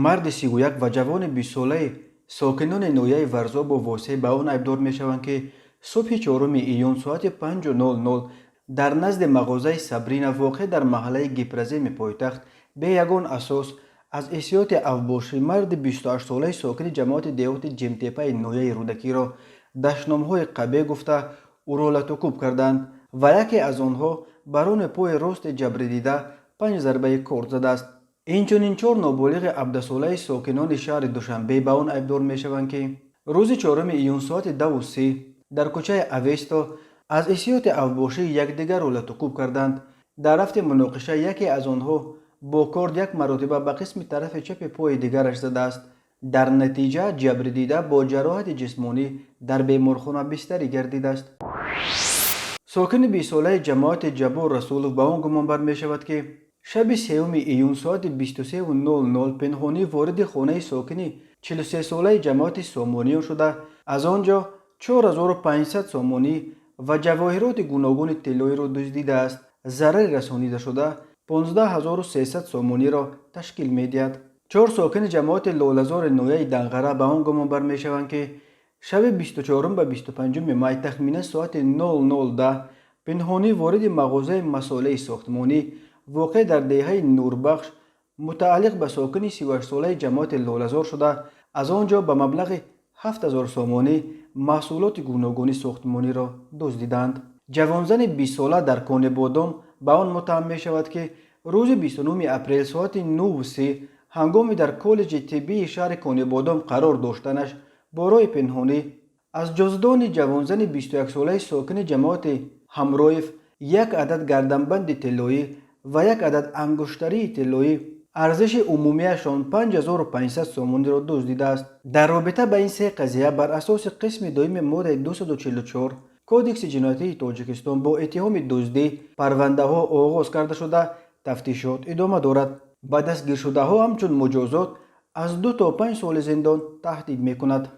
مرد 31 و جوان 20 ساله ساکنان نویه ورزاب و واسه به آن ایبدار می شوند که صبح 4 ایون ساعت 5:00 در نزد مغازه صبرینا واقع در محله گپرزه پایتخت به یگان اساس از احسیات افباشی مرد 28 ساله ساکن جماعت دیوت جمتپه نویه رودکی را دشنامهای قبه گفته او را لطوکوب کردند و یکی از آنها برون پای راست جبری دیده 5 ضربه کارد زده است. اینچنین 4 نابالغ 17 ساله ساکنان شهر دوشنبه به آن ایبدار می شوند که روز 4 ایون ساعت 2:30 در کوچه اوستا از احسیات افباشی یکدیگر را لطوکوب کردند. در رفت مناقشه یکی از آنها با کارد یک مرتبه به قسم طرف چپ پای دیگرش زده است. در نتیجه جبری دیده با جراحت جسمانی در بیمارخانه بستری گردیده است. ساکن 20 ساله جماعت جبار رسولوف به آن گمان بر می شود که شب 3 ایون ساعت 23:00 پنهانی وارد خانه ساکن 43 ساله جماعت سامانیان شده از آنجا 4500 سامانی و جواهرات گوناگون طلایی را دزدیده است. ضرر رسانیده شده 15300 سامانی را تشکیل می دهد. 4 ساکن جماعت لاله‌زار نویه دنغره به آن گمان بر می شوند که شب 24 و 25 می تخمیناً ساعت 00:10 پنهانی وارد مغازه مساله ساختمانی واقع در دهه نوربخش متعلق به ساکن 38 ساله جماعت لاله‌زار شده از آنجا به مبلغ 7000 سامانی محصولات گوناگون ساختمانی را دزدیدند. جوانزن 20 ساله در کان بادام به آن متهم می شود که روز 29 اپریل ساعت 9:30 هنگامی در کالج طبی شهر کان بادام قرار داشتنش با راه پنهانی از جزدان جوانزن 21 ساله ساکن جماعت همرایف یک عدد گردنبند طلایی و یک عدد انگشتری طلایی ارزش عمومیشان 5500 سامانی را دزدیده است. در رابطه با این سه قضیه بر اساس قسم دوم ماده 244 کودکس جنایتی تاجیکستان با اتهام دزدی پرونده ها آغاز کرده شده تفتیشات ادامه دارد. به دستگیر شده ها همچون مجازات از 2 تا 5 سال زندان تهدید می کند.